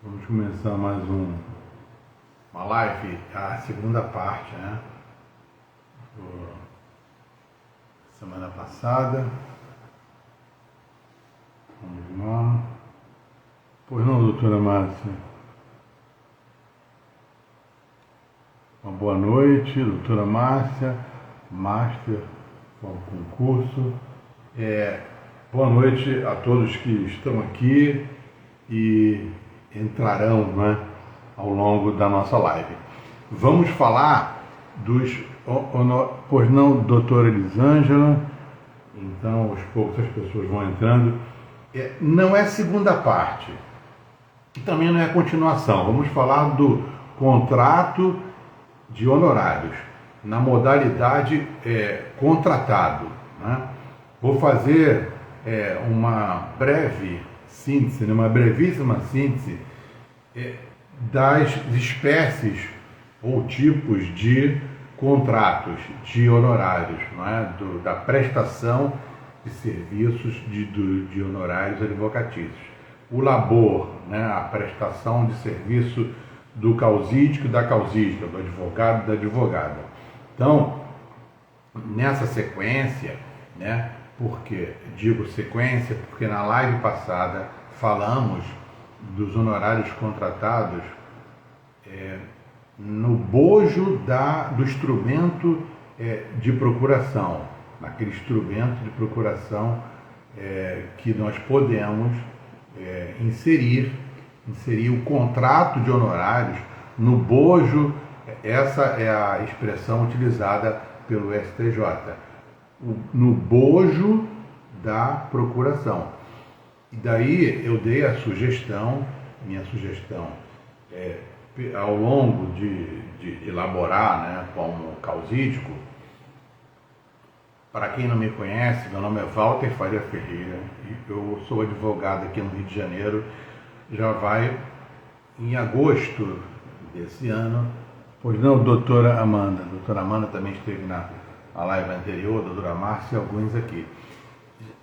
Vamos começar mais uma live, a segunda parte, né? Semana passada. Vamos lá. Pois não, doutora Márcia? Uma boa noite, doutora Márcia, Master com concurso. Boa noite a todos que estão aqui e entrarão, né, ao longo da nossa live. Vamos falar dos... Pois não, doutora Elisângela? Então, aos poucos as pessoas vão entrando. Não é segunda parte, e também não é continuação. Vamos falar do contrato de honorários, na modalidade contratado, né? Vou fazer uma breve síntese, uma brevíssima síntese das espécies ou tipos de contratos de honorários, não é? Da prestação de serviços de honorários advocatícios. O labor, né? A prestação de serviço do causídico e da causídica, do advogado e da advogada. Então, nessa sequência, né? Porque digo sequência porque na live passada falamos dos honorários contratados no bojo do instrumento de procuração, naquele instrumento de procuração que nós podemos inserir o contrato de honorários no bojo. Essa é a expressão utilizada pelo STJ. No bojo da procuração. E daí eu dei a sugestão, minha sugestão, ao longo de elaborar, né, como causídico. Para quem não me conhece, meu nome é Walter Faria Ferreira, e eu sou advogado aqui no Rio de Janeiro, já vai em agosto desse ano. Pois não, doutora Amanda? Doutora Amanda também esteve na live anterior, a doutora Márcia e alguns aqui.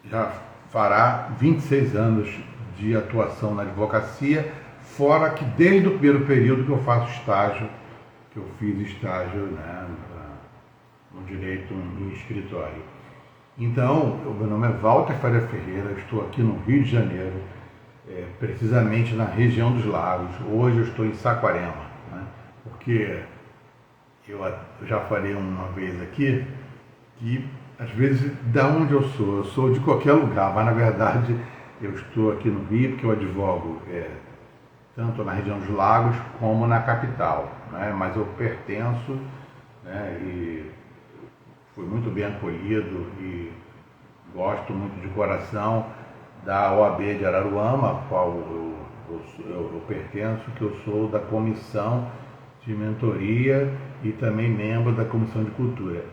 Já fará 26 anos de atuação na advocacia, fora que desde o primeiro período que eu faço estágio, que eu fiz estágio, né, no direito em escritório. Então, o meu nome é Walter Faria Ferreira, estou aqui no Rio de Janeiro, precisamente na região dos Lagos. Hoje eu estou em Saquarema, né, porque eu já falei uma vez aqui que, às vezes, da onde eu sou de qualquer lugar, mas na verdade eu estou aqui no Rio porque eu advogo tanto na região dos Lagos como na capital, né? Mas eu pertenço, né, e fui muito bem acolhido e gosto muito de coração da OAB de Araruama, a qual eu pertenço, que eu sou da comissão de mentoria e também membro da Comissão de Cultura.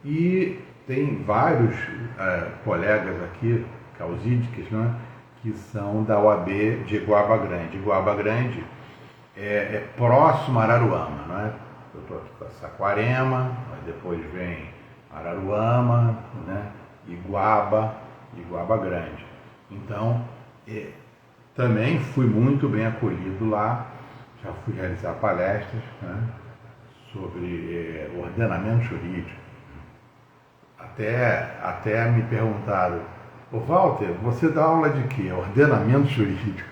E tem vários colegas aqui, causídicos, né, que são da OAB de Iguaba Grande. Iguaba Grande é próximo a Araruama, né? Eu estou aqui para Saquarema, mas depois vem Araruama, né, Iguaba Grande. Então, também fui muito bem acolhido lá. Já fui realizar palestras, né, sobre ordenamento jurídico. Até me perguntaram: ô Walter, você dá aula de quê? Ordenamento jurídico?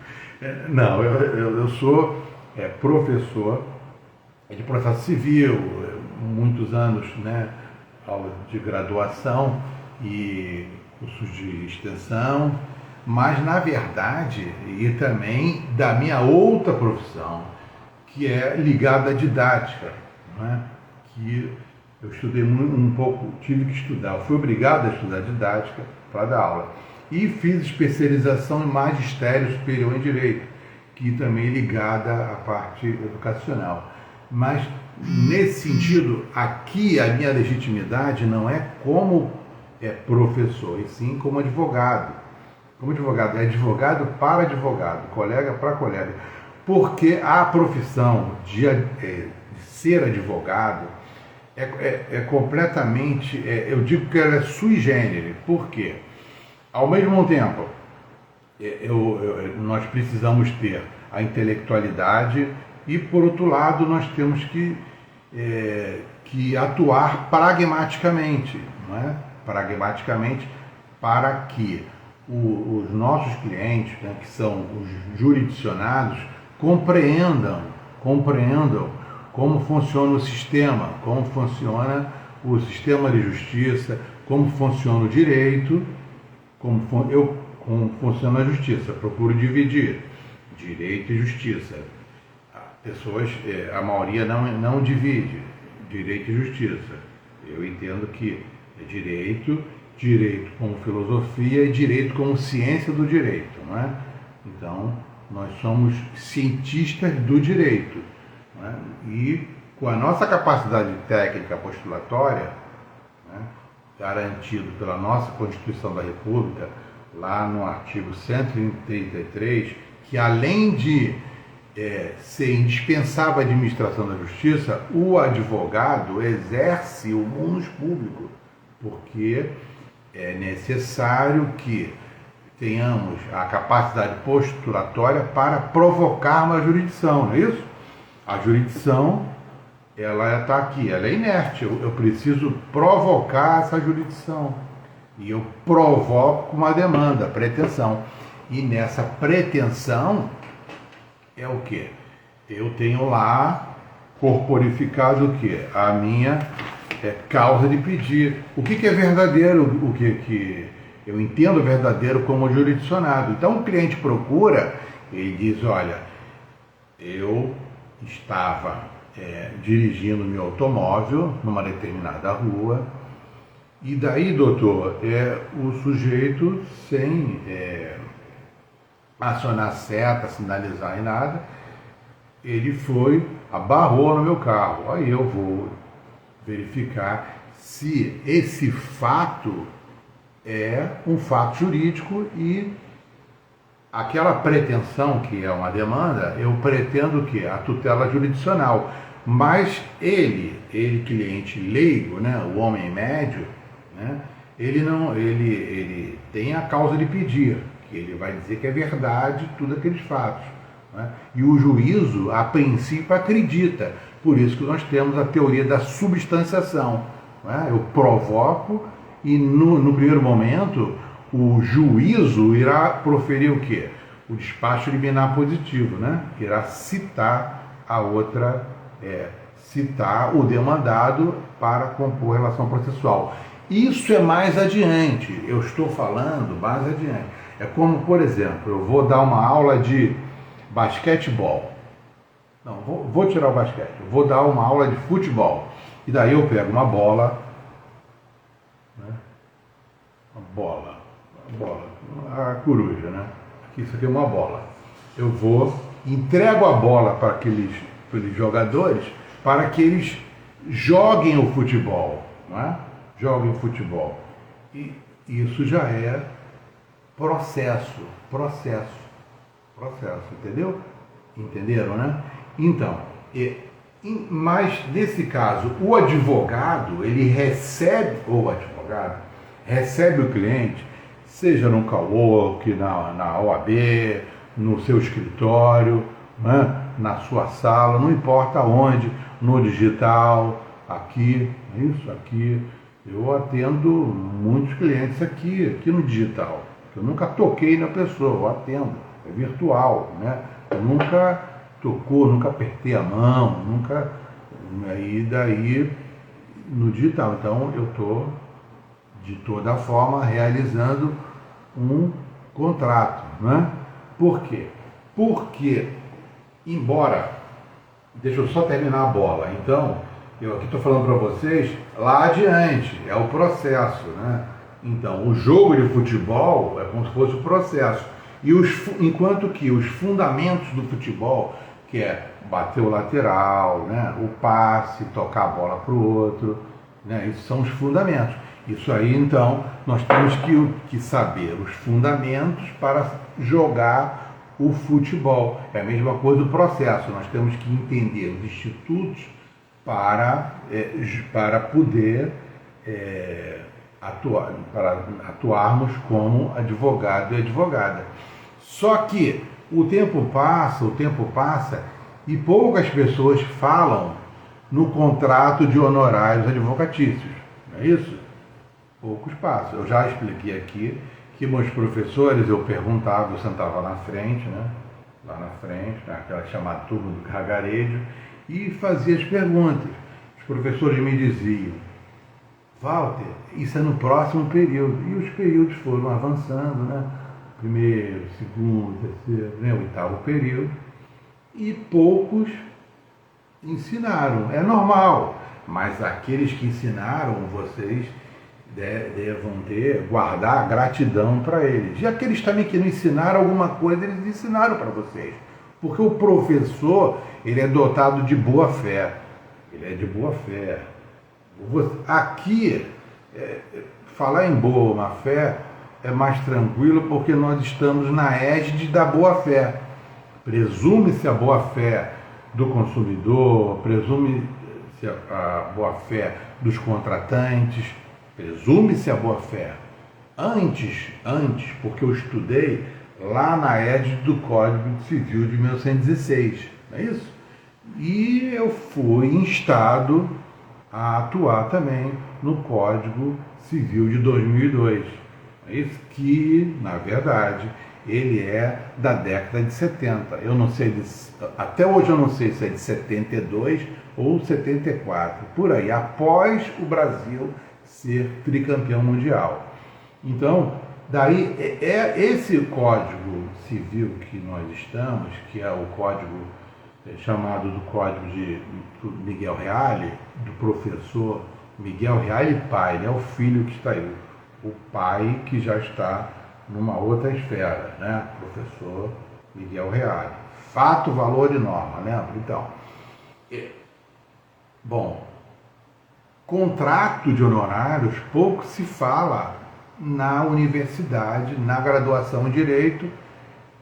Não, eu sou professor de processo civil, muitos anos, né, aula de graduação e cursos de extensão, mas na verdade, e também da minha outra profissão, que é ligada à didática, né? Que eu estudei um pouco, tive que estudar, eu fui obrigado a estudar didática para dar aula. E fiz especialização em magistério superior em direito, que também é ligada à parte educacional. Mas, nesse sentido, aqui a minha legitimidade não é como professor, e sim como advogado. Como advogado, é advogado para advogado, colega para colega. Porque a profissão de ser advogado é completamente, eu digo que ela é sui generis. Por quê? Ao mesmo tempo nós precisamos ter a intelectualidade e, por outro lado, nós temos que atuar pragmaticamente, não é? Pragmaticamente, para que os nossos clientes, né, que são os jurisdicionados, compreendam como funciona o sistema, como funciona o sistema de justiça, como funciona o direito, como funciona a justiça. Eu procuro dividir direito e justiça. A maioria não divide direito e justiça. Eu entendo que é direito como filosofia e direito como ciência do direito, não é? Então, nós somos cientistas do direito, não é? E com a nossa capacidade técnica postulatória, né, garantido pela nossa Constituição da República, lá no artigo 133, que além de ser indispensável à administração da justiça, o advogado exerce o munus público, porque é necessário que tenhamos a capacidade postulatória para provocar uma jurisdição, não é isso? A jurisdição, ela está aqui, ela é inerte, eu preciso provocar essa jurisdição. E eu provoco uma demanda, pretensão. E nessa pretensão é o quê? Eu tenho lá corporificado o quê? A minha causa de pedir. O que é verdadeiro? O que eu entendo verdadeiro como jurisdicionado. Então o cliente procura, ele diz, olha, eu estava dirigindo meu automóvel numa determinada rua, e daí, doutor, o sujeito, sem acionar seta, sinalizar em nada, ele abarrou no meu carro. Aí eu vou verificar se esse fato é um fato jurídico e aquela pretensão, que é uma demanda, eu pretendo que a tutela jurisdicional. Mas ele cliente leigo, né, o homem médio, né, ele tem a causa de pedir, que ele vai dizer que é verdade tudo aqueles fatos, né? E o juízo, a princípio, acredita. Por isso que nós temos a teoria da substanciação, né? Eu provoco e no primeiro momento o juízo irá proferir o quê? O despacho liminar positivo, né? Irá citar citar o demandado para compor relação processual. Isso é mais adiante, eu estou falando mais adiante. É como, por exemplo, eu vou dar uma aula de basquetebol. Não, vou tirar o basquete, eu vou dar uma aula de futebol. E daí eu pego uma bola, né? A coruja, né? Isso aqui é uma bola. Eu entrego a bola para aqueles jogadores para que eles joguem o futebol, não é? Joguem o futebol. E isso já é processo, entendeu? Entenderam, né? Então, mas nesse caso, o advogado recebe o cliente, seja no cowork, na OAB, no seu escritório, né? Na sua sala, não importa onde, no digital, aqui. Eu atendo muitos clientes aqui no digital. Eu nunca toquei na pessoa, eu atendo, é virtual, né? Eu nunca nunca apertei a mão, daí no digital. Então eu estou de toda forma realizando um contrato, né? Por quê? Porque, deixa eu só terminar a bola. Então, eu aqui estou falando para vocês, lá adiante, é o processo, né? Então, o jogo de futebol é como se fosse o processo. Enquanto que os fundamentos do futebol, que é bater o lateral, né? O passe, tocar a bola para o outro, né? Isso são os fundamentos. Isso aí, então, nós temos que saber os fundamentos para jogar o futebol. É a mesma coisa do processo. Nós temos que entender os institutos para poder atuarmos como advogado e advogada. Só que o tempo passa e poucas pessoas falam no contrato de honorários advocatícios, não é isso? Poucos passam. Eu já expliquei aqui que meus professores, eu perguntava, eu sentava na frente, né? Lá na frente, naquela chamada turma do gargarejo, e fazia as perguntas. Os professores me diziam: Walter, isso é no próximo período. E os períodos foram avançando, né? Primeiro, segundo, terceiro, né? Oitavo período. E poucos ensinaram. É normal, mas aqueles que ensinaram, vocês devam guardar gratidão para eles. E aqueles também que não ensinaram alguma coisa, eles ensinaram para vocês. Porque o professor, ele é dotado de boa fé. Ele é de boa fé. Aqui, falar em boa fé é mais tranquilo porque nós estamos na égide da boa fé. Presume-se a boa fé do consumidor, presume-se a boa fé dos contratantes, presume-se a boa fé. Antes, porque eu estudei lá na égide do Código Civil de 1916, não é isso? E eu fui instado a atuar também no Código Civil de 2002. É isso que, na verdade, ele é da década de 70. Eu não sei, até hoje eu não sei se é de 72 ou 74, por aí, após o Brasil ser tricampeão mundial. Então, daí é esse Código Civil que nós estamos, que é o código chamado do Código de Miguel Reale, do professor Miguel Reale pai, é o filho que está aí, o pai que já está numa outra esfera, né? Professor Miguel Reale. Fato, valor e norma, lembra? Então, bom, contrato de honorários pouco se fala na universidade, na graduação em Direito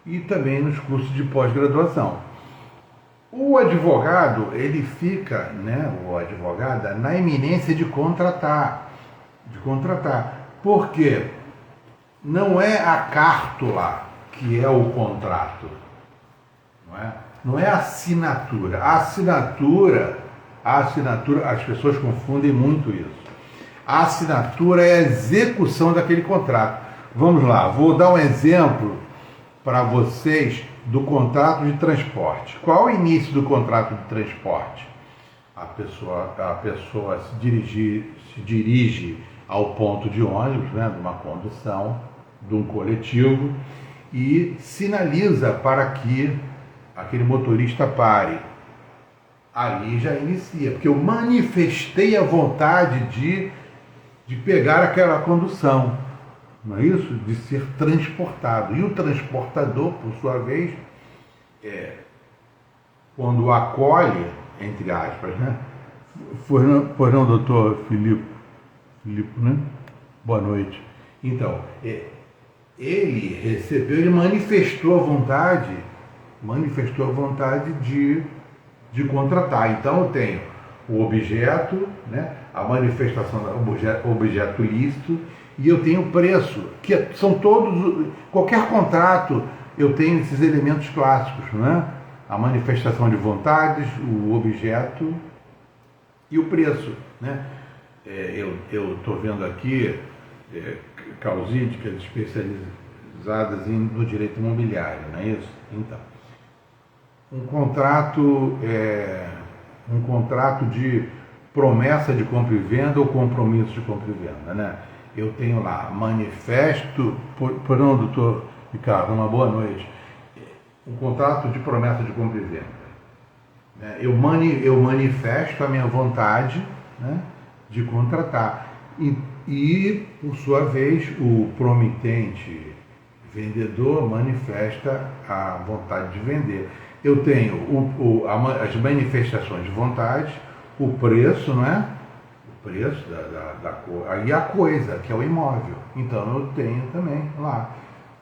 e também nos cursos de pós-graduação. O advogado, ele fica, né, o advogado, na iminência de contratar. Por quê? Não é a cártula que é o contrato, não é a assinatura. A assinatura, as pessoas confundem muito isso. A assinatura é a execução daquele contrato. Vamos lá, vou dar um exemplo para vocês do contrato de transporte. Qual é o início do contrato de transporte? A pessoa se dirige ao ponto de ônibus, né, de uma condução, de um coletivo, e sinaliza para que aquele motorista pare. Ali já inicia, porque eu manifestei a vontade de pegar aquela condução, não é isso? De ser transportado. E o transportador, por sua vez, quando acolhe, entre aspas, né? Pois não, doutor Filipe, né? Boa noite. Então, ele recebeu, ele manifestou a vontade de contratar. Então eu tenho o objeto, né? A manifestação do objeto lícito, e eu tenho o preço, que são todos, qualquer contrato eu tenho esses elementos clássicos, né? A manifestação de vontades, o objeto e o preço, né? Eu estou vendo aqui causídicas especializadas no direito imobiliário, não é isso? Então, um contrato de promessa de compra e venda ou compromisso de compra e venda, né? Eu tenho lá manifesto, perdão, doutor Ricardo, uma boa noite. Um contrato de promessa de compra e venda. Eu manifesto a minha vontade, né, de contratar. E, por sua vez, o promitente vendedor manifesta a vontade de vender. Eu tenho as manifestações de vontade, o preço, não é? O preço e a coisa, que é o imóvel. Então eu tenho também lá,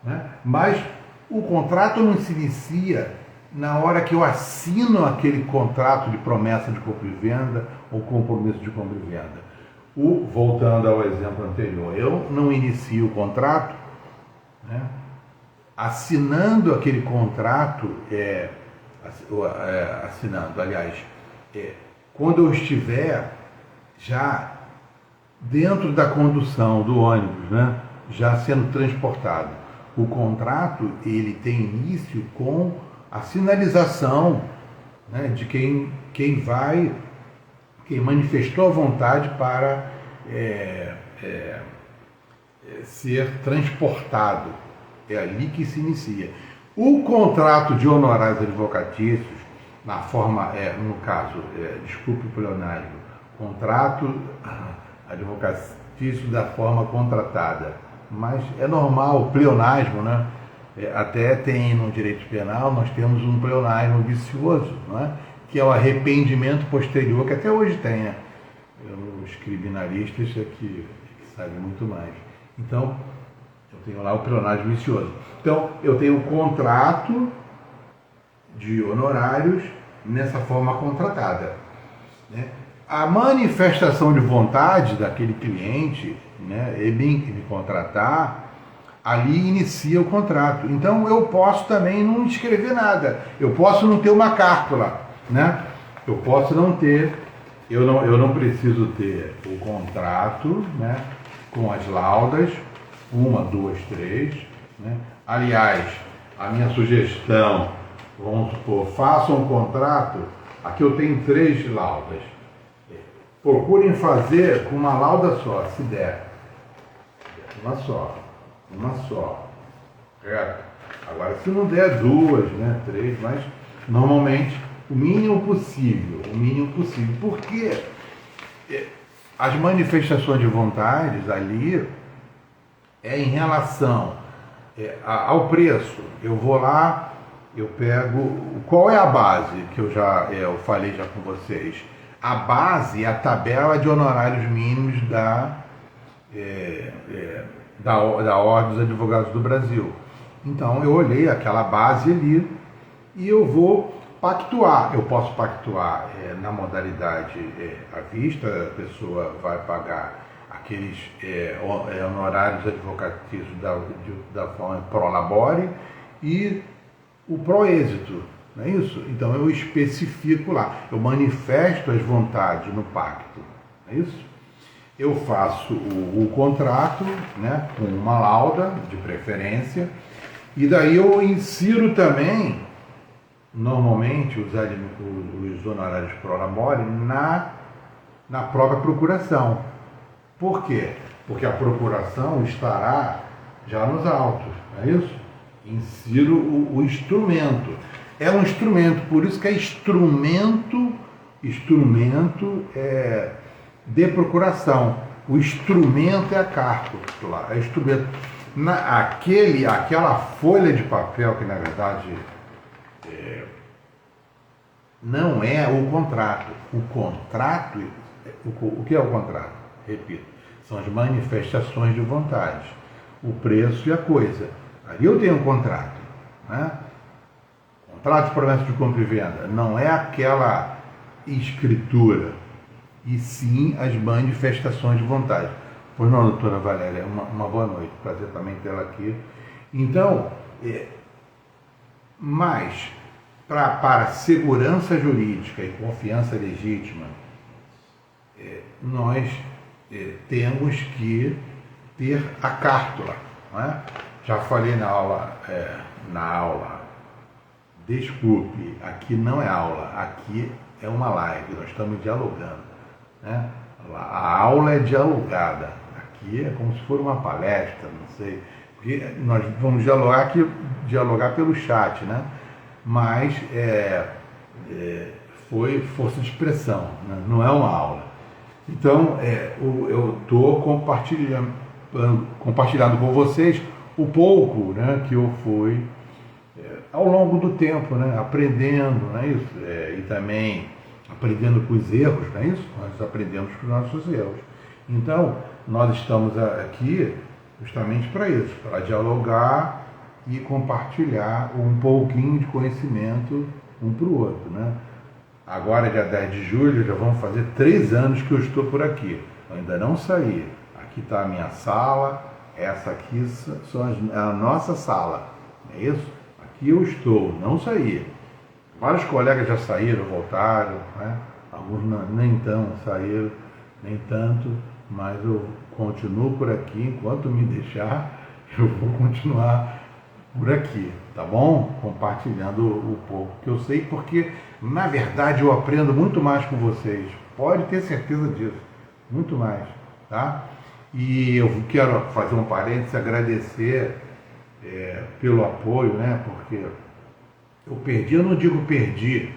né? Mas o contrato não se inicia na hora que eu assino aquele contrato de promessa de compra e venda ou compromisso de compra e venda. Voltando ao exemplo anterior, eu não inicio o contrato, né, assinando aquele contrato, quando eu estiver já dentro da condução do ônibus, né, já sendo transportado. O contrato, ele tem início com a sinalização, né, de quem manifestou a vontade para ser transportado. É ali que se inicia. O contrato de honorários advocatícios, na forma, no caso, desculpe o pleonasmo, contrato advocatício da forma contratada, mas é normal, o pleonasmo, né? Até tem no direito penal, nós temos um pleonasmo vicioso, não é? Que é o arrependimento posterior, que até hoje tem, né? Os criminalistas que sabem muito mais. Então, eu tenho lá o pleonasmo vicioso. Então, eu tenho o contrato de honorários nessa forma contratada, né? A manifestação de vontade daquele cliente, né, me contratar, ali inicia o contrato. Então eu posso também não escrever nada, eu posso não ter uma cártula, né? Eu posso não ter, eu não preciso ter o contrato, né, com as laudas, 1, 2, 3, né? Aliás, a minha sugestão, vamos supor, faça um contrato, aqui eu tenho 3 laudas. Procurem fazer com uma lauda só, se der. Uma só. Certo? Agora, se não der 2, né, 3, mas normalmente o mínimo possível. Porque as manifestações de vontades ali em relação ao preço. Eu vou lá, eu pego... Qual é a base que eu falei já com vocês? A base é a tabela de honorários mínimos da Ordem dos Advogados do Brasil. Então eu olhei aquela base ali e eu vou pactuar. Eu posso pactuar na modalidade à vista, a pessoa vai pagar aqueles honorários advocatícios da forma pro labore e o pro êxito. Não é isso? Então eu especifico lá, eu manifesto as vontades no pacto, não é isso? Eu faço o contrato, né, com uma lauda, de preferência, e daí eu insiro também, normalmente, os honorários pro labore na própria procuração. Por quê? Porque a procuração estará já nos autos, não é isso? Insiro o instrumento. É um instrumento, por isso que é instrumento de procuração. O instrumento é a cártula, é instrumento. Aquela folha de papel que na verdade não é o contrato. O que é o contrato? Repito, são as manifestações de vontade, o preço e a coisa. Ali eu tenho um contrato, né? Contrato de promessa de compra e venda não é aquela escritura, e sim as manifestações de vontade. Pois não, doutora Valéria, uma boa noite, prazer também tê-la aqui. Então, mas para segurança jurídica e confiança legítima, nós temos que ter a cártula, não é? Já falei na aula, desculpe, aqui não é aula, aqui é uma live, nós estamos dialogando, né? A aula é dialogada, aqui é como se fosse uma palestra, não sei, porque nós vamos dialogar pelo chat, né? Mas foi força de expressão, né? Não é uma aula. Então, eu estou compartilhando com vocês o pouco, né, que eu fui ao longo do tempo, né, aprendendo, não é isso? E também aprendendo com os erros, não é isso? Nós aprendemos com os nossos erros. Então, nós estamos aqui justamente para isso, para dialogar e compartilhar um pouquinho de conhecimento um para o outro, né? Agora, dia 10 de julho, já vão fazer 3 anos que eu estou por aqui. Eu ainda não saí. Aqui está a minha sala, essa aqui é a nossa sala, É isso? Aqui eu estou, não saí. Vários colegas já saíram, voltaram, né? Alguns nem tão saíram, nem tanto, mas eu continuo por aqui, enquanto me deixar, eu vou continuar por aqui, tá bom? Compartilhando o pouco que eu sei, porque na verdade eu aprendo muito mais com vocês, pode ter certeza disso, muito mais, tá? E eu quero fazer um parênteses, agradecer pelo apoio, né? Porque eu perdi, eu não digo perdi,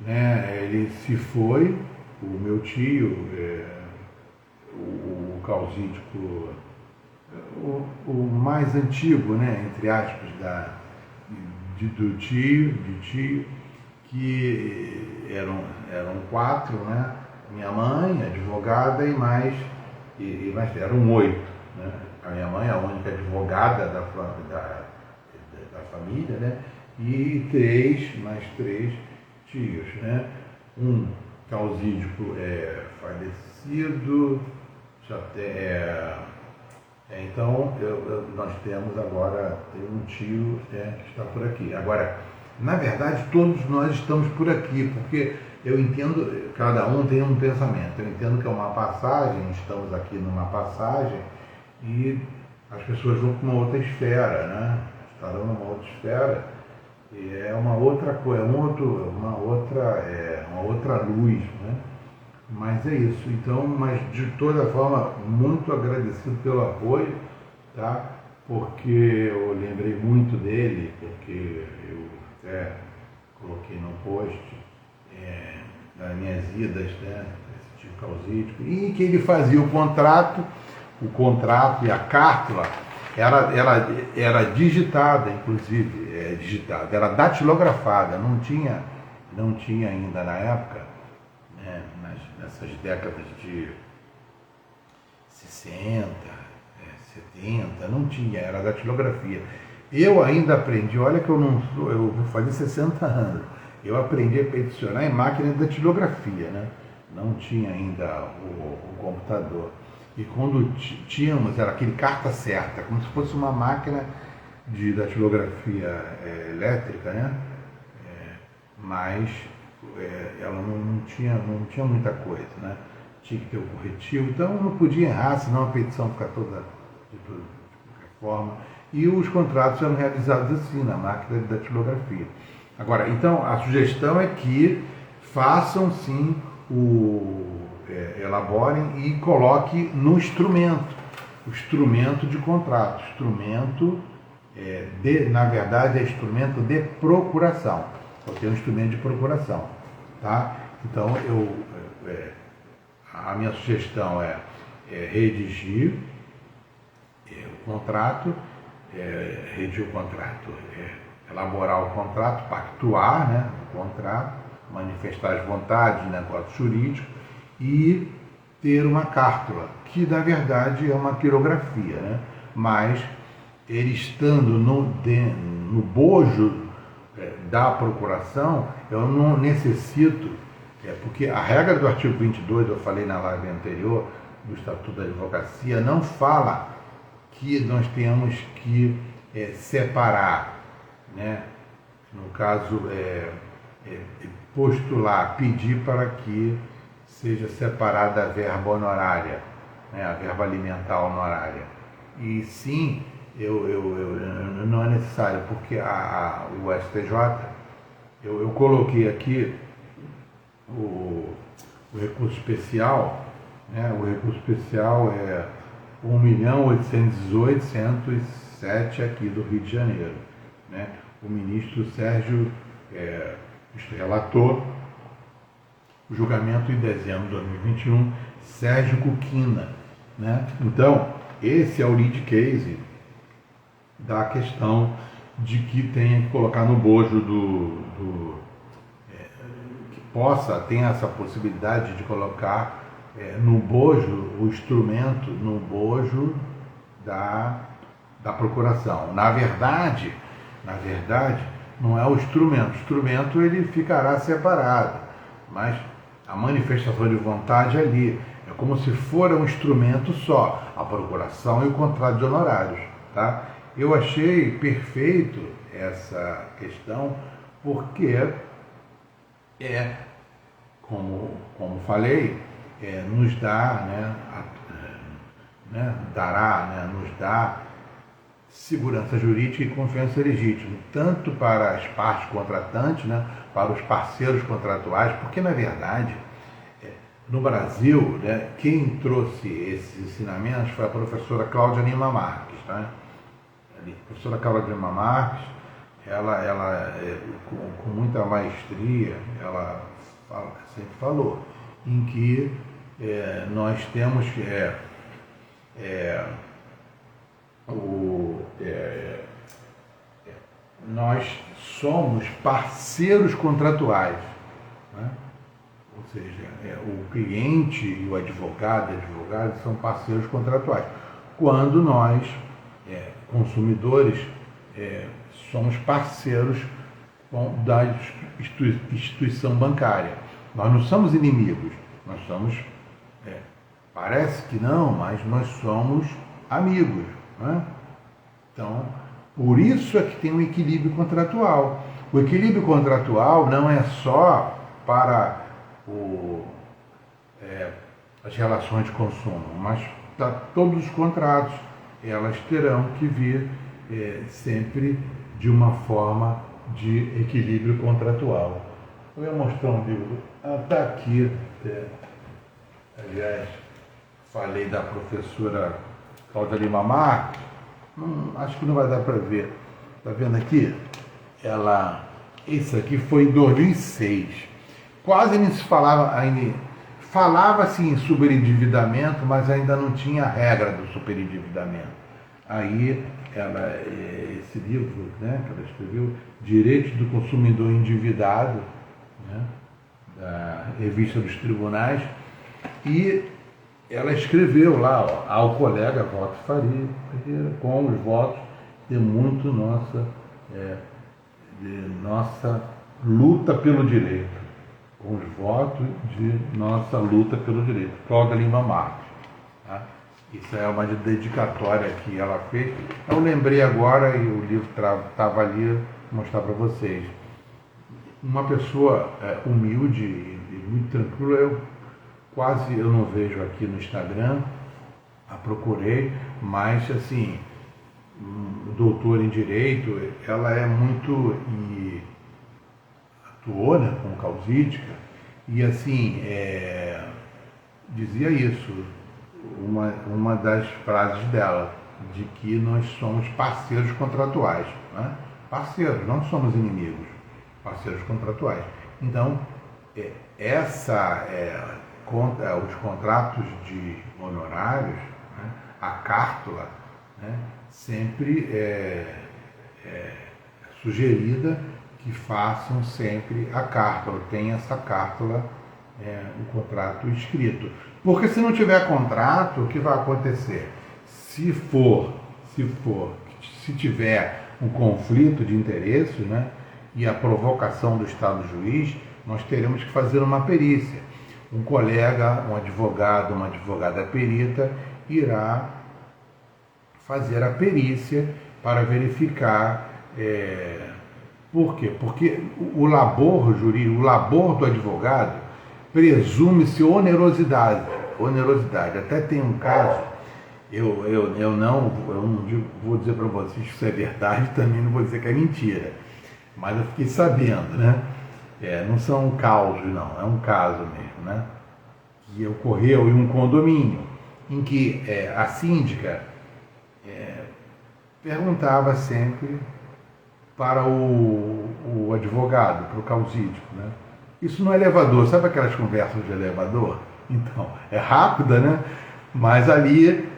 né? Ele se foi, o meu tio, o Causídico, o mais antigo, né? Entre aspas, do tio, que eram 4, né? Minha mãe, advogada, e mais eram 8, né? A minha mãe é a única advogada da família, né? E mais três tios, né? Um causídico falecido, então nós temos agora um tio que está por aqui. Agora, na verdade, todos nós estamos por aqui, porque eu entendo, cada um tem um pensamento. Eu entendo que é uma passagem, estamos aqui numa passagem e as pessoas vão para uma outra esfera, né? Estarão numa outra esfera e é uma outra coisa, uma outra luz, né? Mas é isso. Então, mas de toda forma, muito agradecido pelo apoio, tá? Porque eu lembrei muito dele, porque eu até coloquei no post das minhas idas, né? Esse tipo causídico, e que ele fazia o contrato e a cártula era digitada, inclusive, digitada, era datilografada, não tinha ainda na época, né, nessas décadas de 60, 70, não tinha, era datilografia. Eu ainda aprendi, olha que eu vou fazer 60 anos, eu aprendi a peticionar em máquina de datilografia, né? Não tinha ainda o computador. E quando tínhamos, era aquele carta certa, como se fosse uma máquina de datilografia elétrica, né? Mas ela não tinha muita coisa, né? Tinha que ter o corretivo, então não podia errar, senão a petição fica toda de qualquer forma. E os contratos eram realizados assim, na máquina de datilografia. Agora, então, a sugestão é que façam sim elaborem e coloque no instrumento, o instrumento de contrato, na verdade é instrumento de procuração, porque é um instrumento de procuração, tá? Então a minha sugestão é redigir o contrato, elaborar o contrato, pactuar, né, o contrato, manifestar as vontades, negócio jurídico, e ter uma cártula, que na verdade é uma quirografia, né? Mas ele estando no bojo da procuração, eu não necessito, porque a regra do artigo 22, eu falei na live anterior, do Estatuto da Advocacia, não fala que nós temos que separar, né? No caso, postular, pedir para que seja separada a verba honorária, né, a verba alimentar honorária. E sim, não é necessário, porque o STJ, eu coloquei aqui o recurso especial, né, o recurso especial é 1.818.107 aqui do Rio de Janeiro, né? O ministro Sérgio, relator, o julgamento em dezembro de 2021, Sérgio Cuquina, né? Então, esse é o lead case da questão de que tem que colocar no bojo tem essa possibilidade de colocar no bojo o instrumento, no bojo da procuração. Na verdade, não é o instrumento ele ficará separado, mas a manifestação de vontade ali é como se for um instrumento só, a procuração e o contrato de honorários, tá? Eu achei perfeito essa questão, porque como falei, nos dá, nos dá segurança jurídica e confiança legítima, tanto para as partes contratantes, para os parceiros contratuais, porque, na verdade, no Brasil, quem trouxe esses ensinamentos foi a professora Cláudia Lima Marques. A professora Cláudia Lima Marques, ela com muita maestria, ela sempre falou em que nós temos nós somos parceiros contratuais, ou seja, o cliente e o advogado e a advogada são parceiros contratuais. Quando nós, consumidores, somos parceiros da instituição bancária. Nós não somos inimigos, nós somos, parece que não, mas nós somos amigos. Então, por isso é que tem um equilíbrio contratual. O equilíbrio contratual não é só para as relações de consumo, mas para todos os contratos. Elas terão que vir sempre de uma forma de equilíbrio contratual. Eu ia mostrar um livro, está aqui, aliás, falei da professora Cláudia Lima Marques, acho que não vai dar para ver, está vendo aqui? Isso aqui foi em 2006, quase nem se falava-se em superendividamento, mas ainda não tinha a regra do superendividamento. Aí, esse livro, que ela escreveu, Direitos do Consumidor Endividado, da Revista dos Tribunais, e ela escreveu lá, ao colega Walter Faria, com os votos de nossa luta pelo direito. Com os votos de nossa luta pelo direito. Cláudia Lima Marques. Isso é uma dedicatória que ela fez. Eu lembrei agora, e o livro estava ali, vou mostrar para vocês. Uma pessoa humilde e muito tranquila, eu não vejo aqui no Instagram, a procurei, mas assim, doutora em Direito, ela é muito, e atuou como causídica, e assim, dizia isso, uma das frases dela, de que nós somos parceiros contratuais. Parceiros, não somos inimigos, parceiros contratuais. Então, os contratos de honorários, a cártula, sempre é sugerida que façam sempre a cártula, tenha essa cártula, o contrato escrito. Porque se não tiver contrato, o que vai acontecer? Se tiver um conflito de interesses, e a provocação do Estado juiz, nós teremos que fazer uma perícia. Um colega, um advogado, uma advogada perita, irá fazer a perícia para verificar. Por quê? Porque o labor jurídico, o labor do advogado, presume-se onerosidade. Até tem um caso, eu não vou dizer para vocês que isso é verdade, também não vou dizer que é mentira, mas eu fiquei sabendo, não são causos, não, é um caso mesmo, que ocorreu em um condomínio, em que a síndica perguntava sempre para o advogado, para o causídico, Isso no elevador, sabe aquelas conversas de elevador? Então, é rápida, mas ali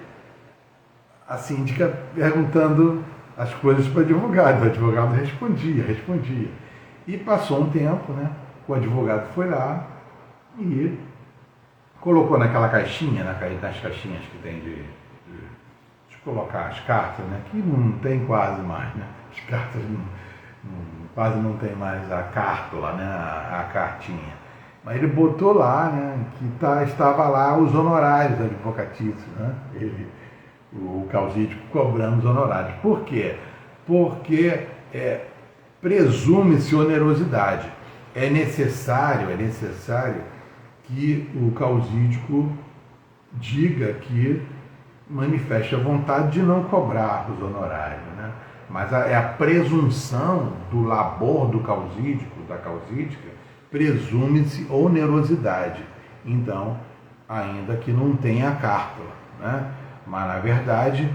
a síndica perguntando as coisas para o advogado respondia. E passou um tempo, o advogado foi lá e colocou naquela caixinha, nas caixinhas que tem de colocar as cartas, que não tem quase mais, as cartas quase não tem mais a cártula, a cartinha. Mas ele botou lá, que estava lá os honorários advocatícios, o causídico cobrando os honorários. Por quê? Porque presume-se onerosidade. É necessário que o causídico diga que manifeste a vontade de não cobrar os honorários, né? Mas é a presunção do labor do causídico, da causídica, presume-se onerosidade. Então, ainda que não tenha cártula, né? Mas, na verdade,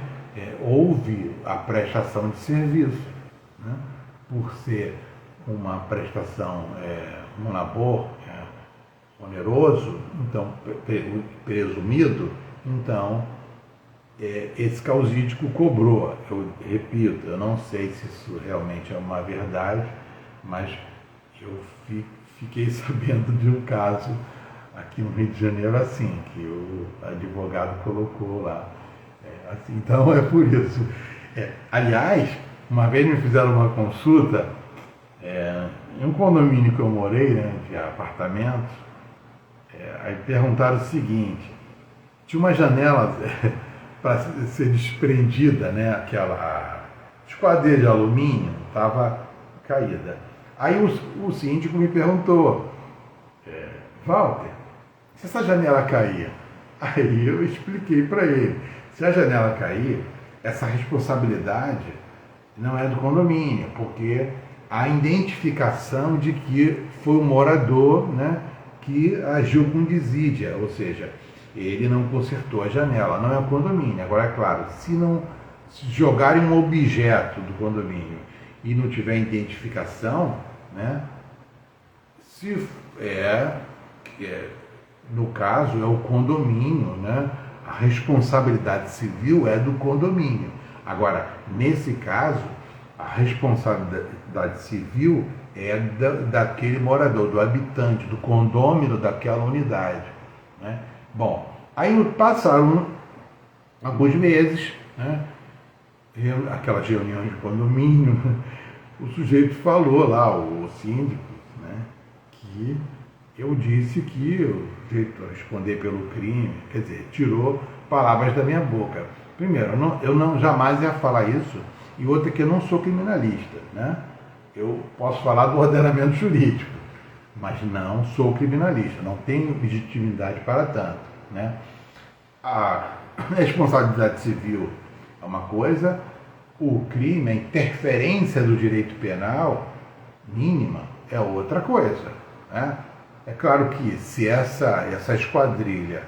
houve a prestação de serviço, né? Por ser uma prestação, um labor oneroso, então, presumido, então, esse causídico cobrou. Eu repito, eu não sei se isso realmente é uma verdade, mas eu fiquei sabendo de um caso aqui no Rio de Janeiro assim, que o advogado colocou lá. Assim, então é por isso. Aliás, uma vez me fizeram uma consulta em um condomínio que eu morei, né, de apartamentos, aí perguntaram o seguinte: tinha uma janela para ser desprendida, né, aquela esquadrilha de alumínio estava caída. Aí o síndico me perguntou: Walter, se essa janela cair? Aí eu expliquei para ele: se a janela cair, essa responsabilidade não é do condomínio, porque a identificação de que foi o morador, né, que agiu com desídia, ou seja, ele não consertou a janela, não é o condomínio. Agora, é claro, se jogarem um objeto do condomínio e não tiver identificação, né, se no caso é o condomínio, né, a responsabilidade civil é do condomínio. Agora, nesse caso, a responsabilidade civil é daquele morador, do habitante, do condômino daquela unidade, né? Bom, aí passaram alguns meses, né, aquelas reuniões de condomínio, o sujeito falou lá, o síndico, né, que eu disse que o jeito de responder pelo crime, quer dizer, tirou palavras da minha boca. Primeiro, eu não jamais ia falar isso, e outra que eu não sou criminalista, né? Eu posso falar do ordenamento jurídico, mas não sou criminalista, não tenho legitimidade para tanto, né? A responsabilidade civil é uma coisa, o crime, a interferência do direito penal mínima é outra coisa, né? É claro que se essa esquadrilha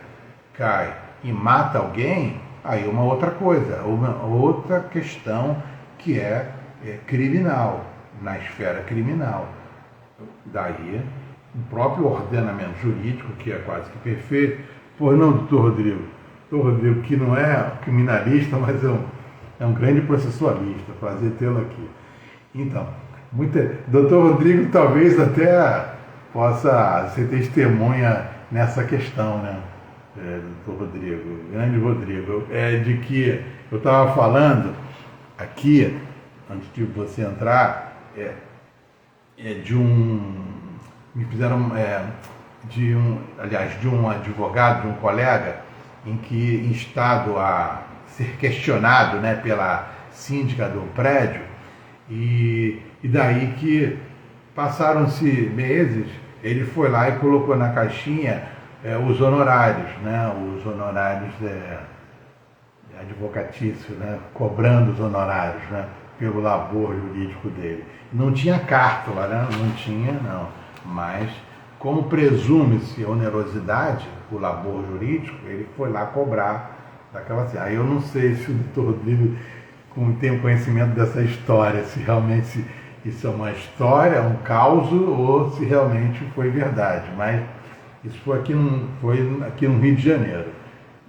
cai e mata alguém, aí é uma outra coisa, uma outra questão que é criminal, na esfera criminal. Daí, o próprio ordenamento jurídico, que é quase que perfeito. Pois não, doutor Rodrigo? Doutor Rodrigo, que não é criminalista, mas é um grande processualista. Prazer tê-lo aqui. Então, doutor Rodrigo talvez até possa ser testemunha nessa questão, né? Doutor Rodrigo, grande Rodrigo, de que eu estava falando aqui, antes de você entrar, me fizeram de um advogado, de um colega, em que instado a ser questionado, né, pela síndica do prédio, e daí que passaram-se meses, ele foi lá e colocou na caixinha os honorários, né, os honorários advocatícios, né, cobrando os honorários, né, pelo labor jurídico dele. Não tinha cártula, né? Não tinha, não. Mas, como presume-se onerosidade, o labor jurídico, ele foi lá cobrar daquela assim. Aí eu não sei se o doutor Rodrigo tem conhecimento dessa história, se realmente isso é uma história, um caos, ou se realmente foi verdade. Mas isso foi aqui no Rio de Janeiro.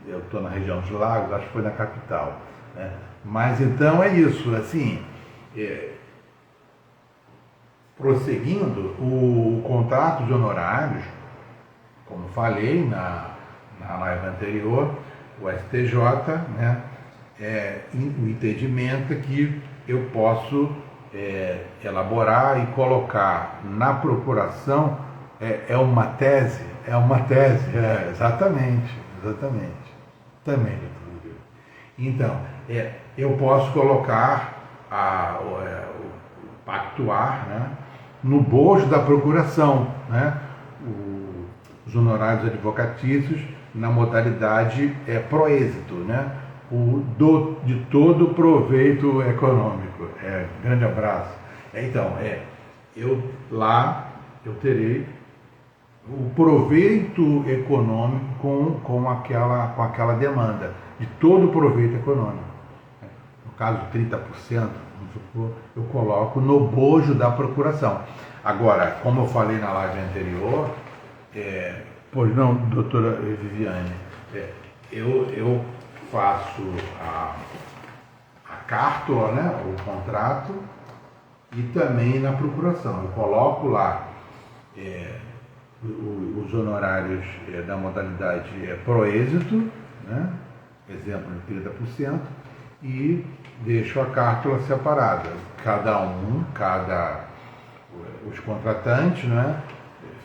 Eu estou na região dos Lagos, acho que foi na capital, né? Mas então é isso, assim, prosseguindo, o contrato de honorários, como falei na live anterior, o STJ, né, o entendimento é que eu posso elaborar e colocar na procuração, uma tese, exatamente, também, doutor Rodrigo. Então, eu posso colocar pactuar, né, no bojo da procuração, né, os honorários advocatícios na modalidade proêxito, né, de todo proveito econômico. Grande abraço. Então, eu terei o proveito econômico com aquela demanda, de todo o proveito econômico. No caso, 30%, vamos supor, eu coloco no bojo da procuração. Agora, como eu falei na live anterior, pois não, doutora Viviane, eu faço a cártula, né, o contrato, e também na procuração. Eu coloco lá os honorários da modalidade proêxito, né, exemplo de 30%, e deixo a cártula separada. Os contratantes, né,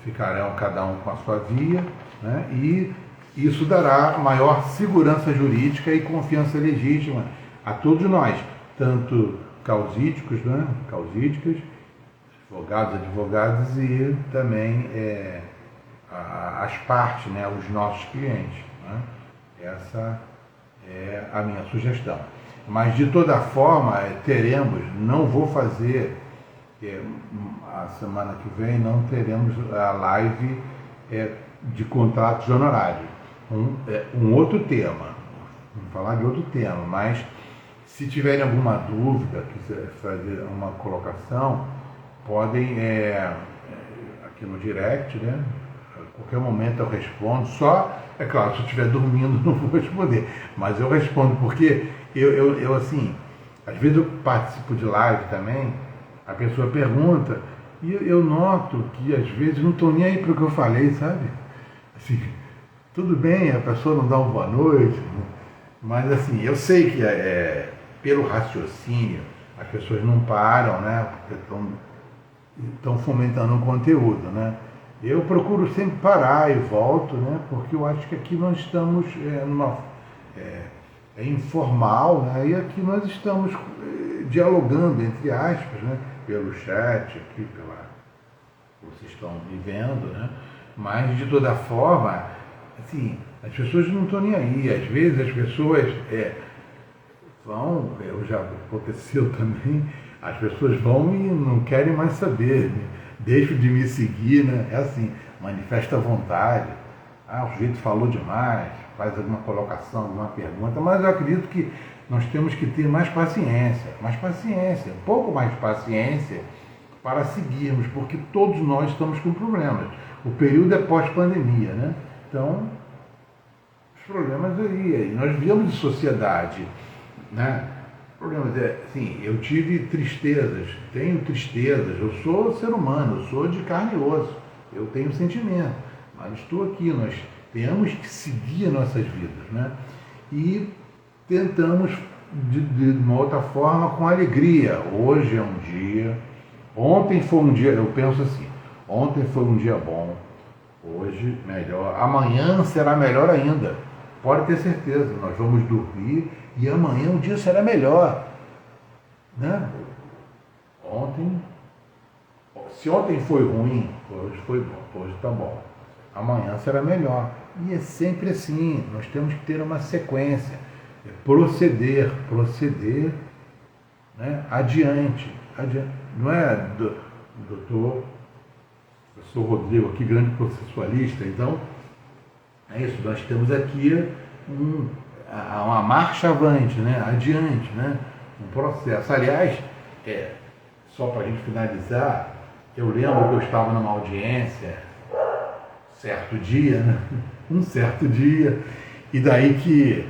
ficarão cada um com a sua via, né, e isso dará maior segurança jurídica e confiança legítima a todos nós, tanto causídicos, né, causídicas, advogados e também as partes, né, os nossos clientes, né? Essa é a minha sugestão. Mas de toda forma não vou fazer, a semana que vem não teremos a live de contratos honorários. Um outro tema, vamos falar de outro tema, mas se tiverem alguma dúvida, quiser fazer uma colocação, podem aqui no direct, né? A qualquer momento eu respondo, é claro, se eu estiver dormindo não vou responder, mas eu respondo, porque eu assim, às vezes eu participo de live também, a pessoa pergunta, e eu noto que às vezes não estou nem aí para o que eu falei, sabe? Assim, tudo bem, a pessoa não dá uma boa noite, mas assim, eu sei que pelo raciocínio as pessoas não param, né? Porque estão fomentando um conteúdo, né? Eu procuro sempre parar e volto, né? Porque eu acho que aqui nós estamos informal, né? E aqui nós estamos dialogando, entre aspas, né? Pelo chat, aqui, vocês estão me vendo, né? Mas, de toda forma, assim, as pessoas não estão nem aí. Às vezes as pessoas já aconteceu também, as pessoas vão e não querem mais saber, deixam de me seguir, né? É assim, manifesta a vontade. O sujeito falou demais, faz alguma colocação, alguma pergunta, mas eu acredito que nós temos que ter mais paciência, um pouco mais de paciência para seguirmos, porque todos nós estamos com problemas. O período é pós-pandemia, né? Então, os problemas aí, nós vivemos em sociedade, né? Problemas assim, eu tive tristezas, tenho tristezas, eu sou ser humano, eu sou de carne e osso, eu tenho sentimento, mas estou aqui, nós temos que seguir nossas vidas, né? E tentamos de uma outra forma com alegria. Hoje é um dia, ontem foi um dia, eu penso assim, ontem foi um dia bom, hoje melhor, amanhã será melhor ainda, pode ter certeza, nós vamos dormir e amanhã o dia será melhor, né? Se ontem foi ruim, hoje foi bom, hoje está bom, amanhã será melhor. E é sempre assim, nós temos que ter uma sequência, proceder, né? Adiante. Não é, doutor, eu sou Rodrigo aqui, grande processualista, então é isso, nós temos aqui uma marcha avante, né? Adiante, né? Um processo. Aliás, só para a gente finalizar, eu lembro que eu estava numa audiência, um certo dia, e daí que,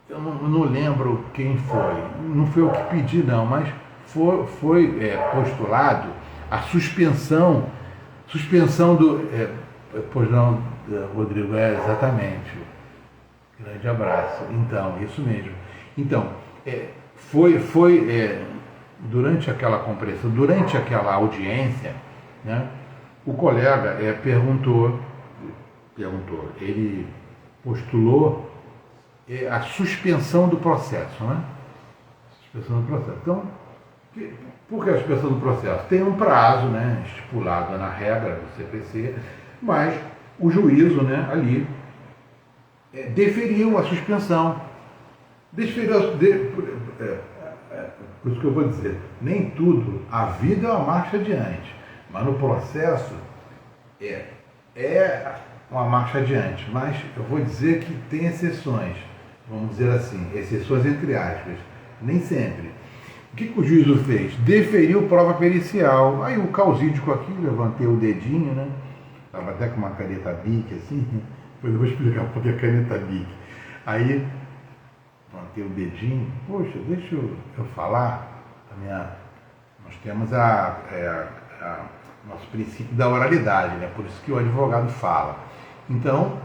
eu não lembro quem foi, não foi eu que pedi não, mas foi postulado a suspensão do... pois não, Rodrigo, exatamente, grande abraço, então, isso mesmo. Então, foi durante aquela compreensão, durante aquela audiência, né, o colega perguntou, ele postulou a suspensão do processo, né? suspensão do processo. Então, por que a suspensão do processo? Tem um prazo, né, estipulado na regra do CPC, mas o juízo, né, ali deferiu a suspensão. Por isso que eu vou dizer, nem tudo, a vida é uma marcha adiante, mas no processo é uma marcha adiante, mas eu vou dizer que tem exceções, vamos dizer assim, exceções entre aspas, nem sempre. O que o juízo fez? Deferiu prova pericial. Aí o causídico aqui, levantei o dedinho, né? Estava até com uma caneta Bic, assim, depois eu vou explicar por que a caneta Bic. Aí, levantei o dedinho, poxa, deixa eu falar, nós temos nosso princípio da oralidade, né? Por isso que o advogado fala. Então,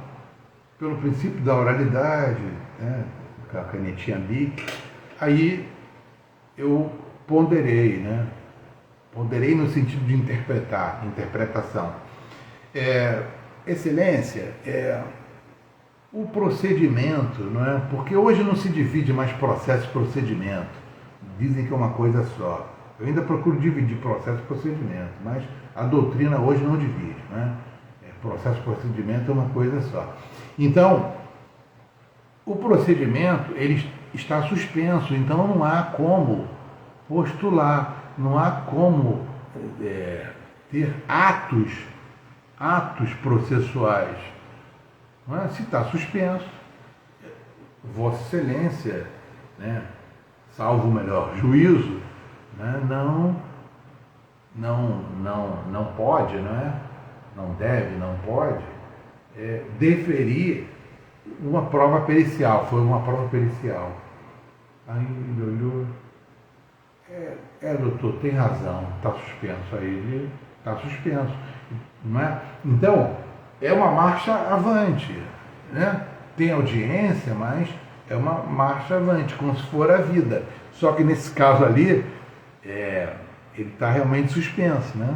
pelo princípio da oralidade, né? Com a canetinha Bic, aí eu ponderei, né? Ponderei no sentido de interpretação. Excelência, o procedimento, não é? Porque hoje não se divide mais processo e procedimento. Dizem que é uma coisa só. Eu ainda procuro dividir processo e procedimento, mas a doutrina hoje não divide, né? Processo e procedimento é uma coisa só. Então, o procedimento ele está suspenso, então não há como postular, não há como ter atos processuais. Não é? Se está suspenso, Vossa Excelência, né, salvo o melhor juízo, né, não pode, não é? Não deve, não pode deferir uma prova pericial. Foi uma prova pericial. Aí ele olhou. Doutor, tem razão, está suspenso. Aí ele está suspenso. Não é? Então, é uma marcha avante. Né? Tem audiência, mas é uma marcha avante, como se for a vida. Só que nesse caso ali, ele está realmente suspenso. Né?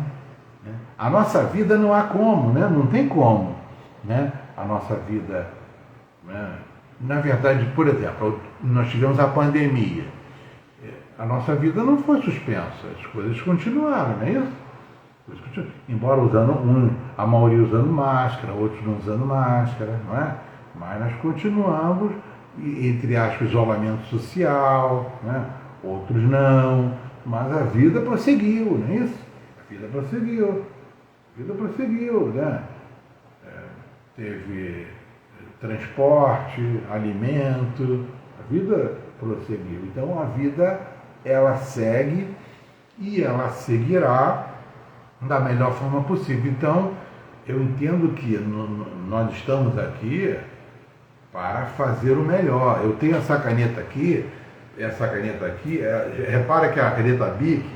A nossa vida não há como, né? Não tem como. Né? A nossa vida, né? Na verdade, por exemplo, nós tivemos a pandemia. A nossa vida não foi suspensa, as coisas continuaram, não é isso? Embora a maioria usando máscara, outros não usando máscara, não é? Mas nós continuamos, entre aspas, isolamento social, né? Outros não, mas a vida prosseguiu, não é isso? A vida prosseguiu, né? Teve transporte, alimento, a vida prosseguiu. Então a vida, ela segue e ela seguirá da melhor forma possível. Então, eu entendo que nós estamos aqui para fazer o melhor. Eu tenho essa caneta aqui, repara que a caneta Bic,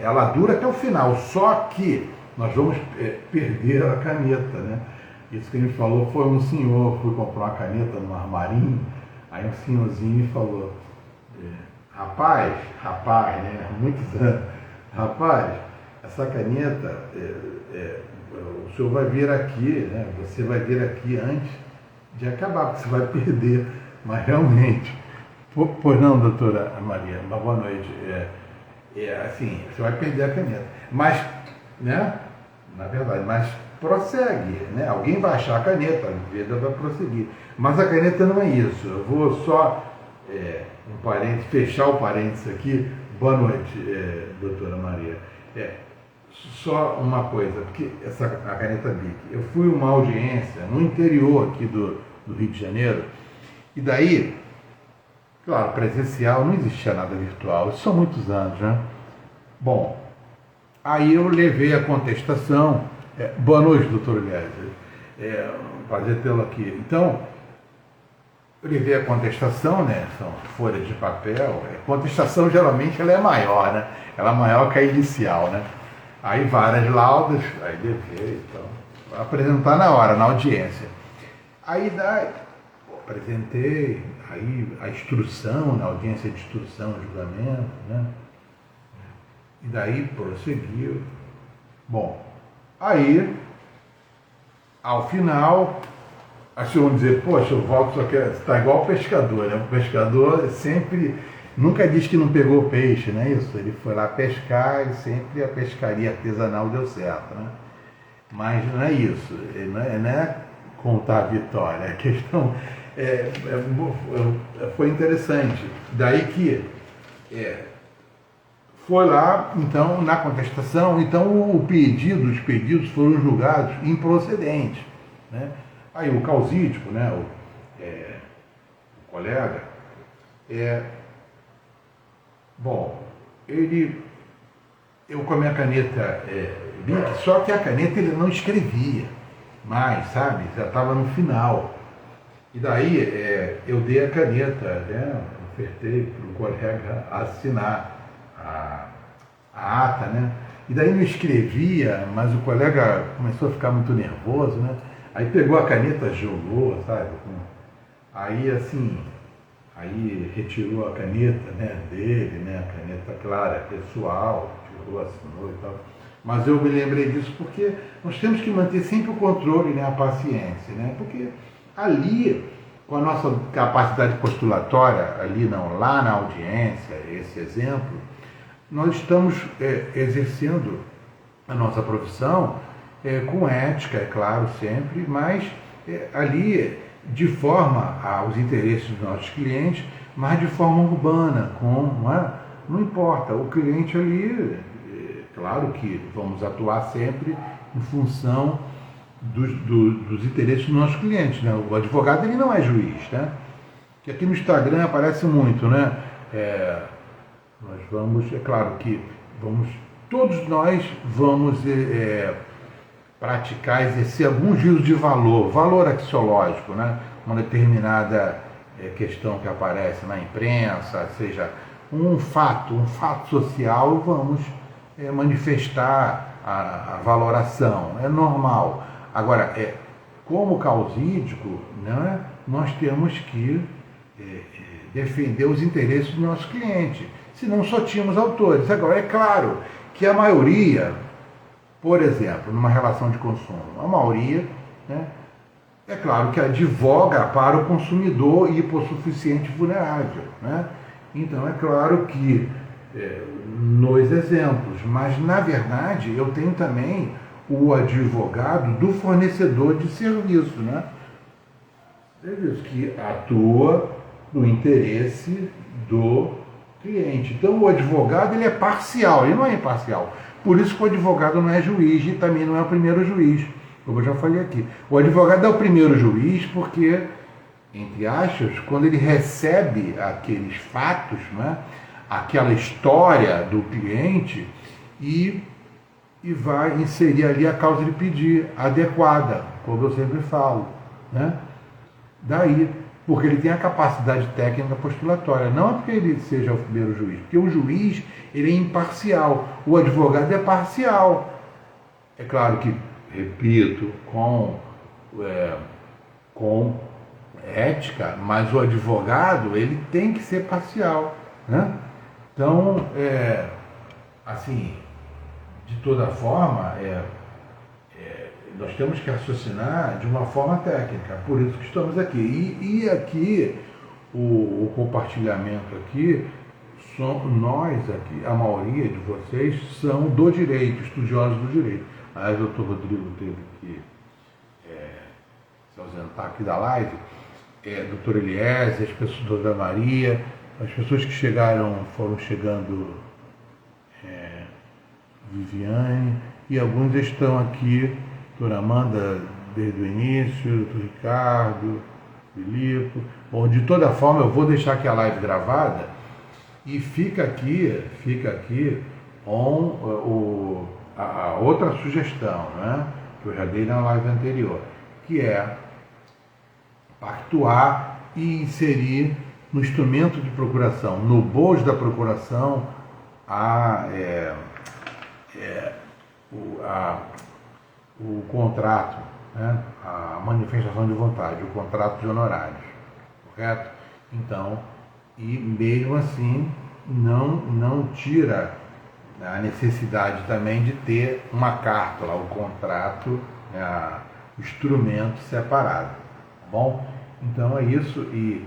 ela dura até o final, só que nós vamos perder a caneta, né? Isso que a gente falou foi um senhor, fui comprar uma caneta no armarinho, aí um senhorzinho falou, rapaz, né, muitos anos, rapaz, essa caneta, o senhor vai vir aqui, né, você vai vir aqui antes de acabar, porque você vai perder, mas realmente, pois não, doutora Maria, uma boa noite, assim, você vai perder a caneta, mas, né, na verdade, mas prossegue, né? Alguém vai achar a caneta, a vida vai prosseguir. Mas a caneta não é isso. Eu vou só fechar o parênteses aqui. Boa noite, doutora Maria. Só uma coisa, porque a caneta Bic, eu fui uma audiência no interior aqui do Rio de Janeiro, e daí, claro, presencial, não existia nada virtual, isso são muitos anos, né? Bom, aí eu levei a contestação. Boa noite, doutor Eliezer. Prazer tê-lo aqui. Então, eu levei a contestação, né? São folhas de papel. A contestação, geralmente, ela é maior, né? Ela é maior que a inicial, né? Aí várias laudas, aí levei, então, vou apresentar na hora, na audiência. Aí apresentei, aí a instrução, na audiência de instrução, julgamento, né? E daí prosseguiu. Bom, aí, ao final, Assim, vão dizer, poxa, o Walter só quer. Está igual o pescador, né? O pescador sempre. Nunca diz que não pegou peixe, não é isso? Ele foi lá pescar e sempre a pescaria artesanal deu certo, né? Mas não é isso. Não é contar a vitória. A questão foi interessante. Daí que foi lá, então, na contestação, então os pedidos foram julgados improcedentes, né? Aí o causídico, né, o colega, bom, eu com a minha caneta Bic, só que a caneta ele não escrevia mais, sabe? Já estava no final. E daí eu dei a caneta, né, ofertei para o colega assinar a ata, né? E daí não escrevia, mas o colega começou a ficar muito nervoso, né? Aí pegou a caneta, jogou, sabe? Aí assim, aí retirou a caneta, né, dele, né? A caneta clara, pessoal, tirou, assinou e tal. Mas eu me lembrei disso porque nós temos que manter sempre o controle, né, a paciência, né? Porque ali, com a nossa capacidade postulatória, ali não, lá na audiência, esse exemplo, nós estamos exercendo a nossa profissão com ética, é claro, sempre, mas ali de forma aos interesses dos nossos clientes, mas de forma urbana, não importa, o cliente ali, claro que vamos atuar sempre em função dos interesses dos nossos clientes, né? O advogado ele não é juiz, né? Que aqui no Instagram aparece muito, né? Nós vamos, é claro que todos nós vamos praticar, exercer algum juízo de valor axiológico, né? Uma determinada questão que aparece na imprensa, seja um fato social, vamos manifestar a valoração, é normal. Agora, como causídico, né, nós temos que defender os interesses do nosso cliente, senão só tínhamos autores. Agora, é claro que a maioria, por exemplo, numa relação de consumo, a maioria, né, é claro que advoga para o consumidor hipossuficiente vulnerável, né? Então, é claro que nos exemplos, mas na verdade eu tenho também o advogado do fornecedor de serviço, né? Serviço que atua no interesse do cliente. Então o advogado ele é parcial, ele não é imparcial. Por isso que o advogado não é juiz e também não é o primeiro juiz, como eu já falei aqui. O advogado é o primeiro juiz porque, entre aspas, quando ele recebe aqueles fatos, né, aquela história do cliente e vai inserir ali a causa de pedir adequada, como eu sempre falo, né? Daí, porque ele tem a capacidade técnica postulatória, não é porque ele seja o primeiro juiz, porque o juiz ele é imparcial, o advogado é parcial. É claro que, repito, com ética, mas o advogado ele tem que ser parcial, né? Então, assim, de toda forma, nós temos que raciocinar de uma forma técnica, por isso que estamos aqui. E aqui, o compartilhamento aqui, nós aqui, a maioria de vocês são do direito, estudiosos do direito. Aliás, o doutor Rodrigo teve que se ausentar aqui da live, doutor Eliezer, as pessoas, doutora Maria, as pessoas que foram chegando, Viviane, e alguns estão aqui, doutora Amanda desde o início, doutor Ricardo, Filipe. Bom, de toda forma eu vou deixar aqui a live gravada e fica aqui a outra sugestão, né, que eu já dei na live anterior, que é pactuar e inserir no instrumento de procuração, no bojo da procuração, o contrato, né? A manifestação de vontade, o contrato de honorários, correto? Então, e mesmo assim não tira a necessidade também de ter uma carta lá, o contrato, o instrumento separado, tá bom? Então é isso e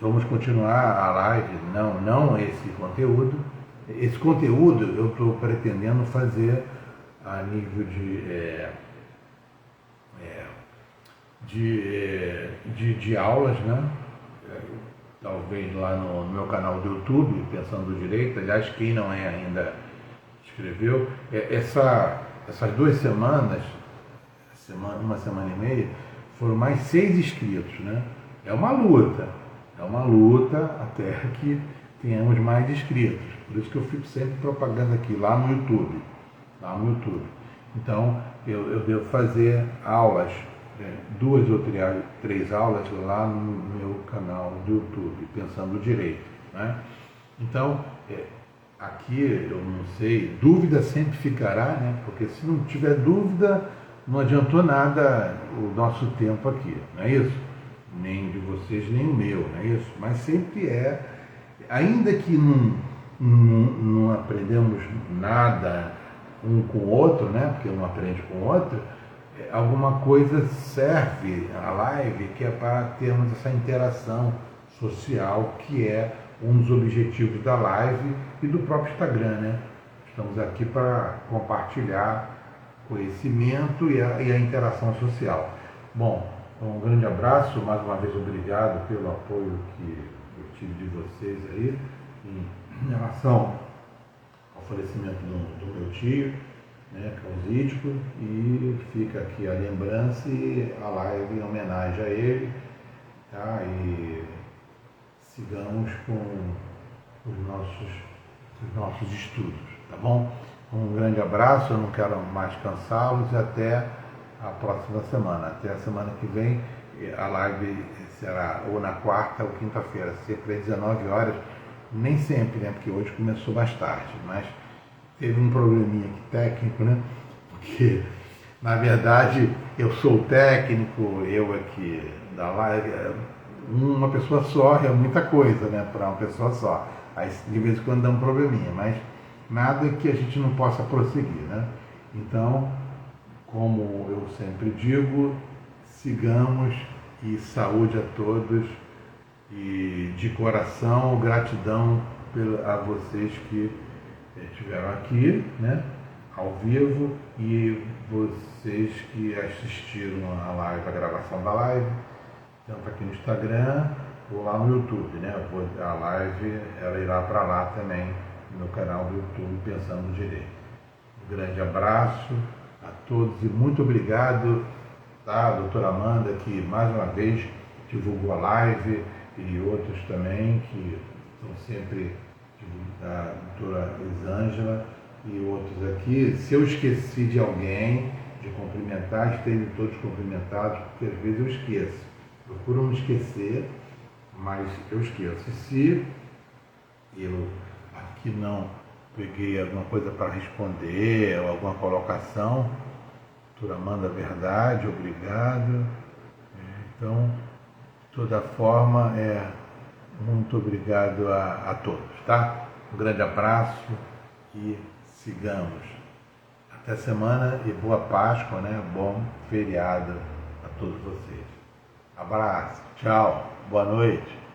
vamos continuar a live, não esse conteúdo. Esse conteúdo eu estou pretendendo fazer a nível de aulas, né? Talvez lá no meu canal do YouTube, Pensando Direito. Aliás, quem não é ainda escreveu. Essas 2 semanas, uma semana e meia, foram mais 6 inscritos, né? É uma luta até que tenhamos mais inscritos. Por isso que eu fico sempre propaganda aqui, lá no YouTube. Então, eu devo fazer aulas, 2 ou 3 aulas lá no meu canal do YouTube, Pensando Direito, né? Então, aqui eu não sei, dúvida sempre ficará, né? Porque se não tiver dúvida, não adiantou nada o nosso tempo aqui, não é isso? Nem de vocês, nem o meu, não é isso? Mas sempre ainda que não aprendemos nada um com o outro, né? Porque um aprende com o outro, alguma coisa serve a live que é para termos essa interação social, que é um dos objetivos da live e do próprio Instagram, né? Estamos aqui para compartilhar conhecimento e a interação social. Bom, um grande abraço, mais uma vez obrigado pelo apoio que eu tive de vocês aí em relação ao falecimento do meu tio, né, Causídico, e fica aqui a lembrança e a live em homenagem a ele, tá? E sigamos com os nossos estudos, tá bom? Um grande abraço, eu não quero mais cansá-los e até a próxima semana. Até a semana que vem, a live será ou na quarta ou quinta-feira, sempre às 19 horas, nem sempre, né? Porque hoje começou mais tarde, mas teve um probleminha aqui técnico, né? Porque, na verdade, eu sou o técnico, eu aqui da live, uma pessoa só é muita coisa, né? Para uma pessoa só. Aí, de vez em quando dá um probleminha, mas nada que a gente não possa prosseguir, né? Então, como eu sempre digo, sigamos e saúde a todos e de coração, gratidão a vocês que estiveram aqui, né, ao vivo, e vocês que assistiram a live, a gravação da live, tanto aqui no Instagram ou lá no YouTube, né? A live ela irá para lá também, no meu canal do YouTube, Pensando Direito. Um grande abraço a todos e muito obrigado, tá? A doutora Amanda, que mais uma vez divulgou a live, e outros também que estão sempre, a doutora Elisângela e outros aqui. Se eu esqueci de alguém de cumprimentar, estejam todos cumprimentados, porque às vezes eu esqueço. Procuro não esquecer, mas eu esqueço. E se eu aqui não peguei alguma coisa para responder, ou alguma colocação, doutora Amanda, verdade, obrigado. Então, de toda forma, muito obrigado a todos, tá? Um grande abraço e sigamos. Até semana e boa Páscoa, né? Bom feriado a todos vocês. Abraço, tchau, boa noite.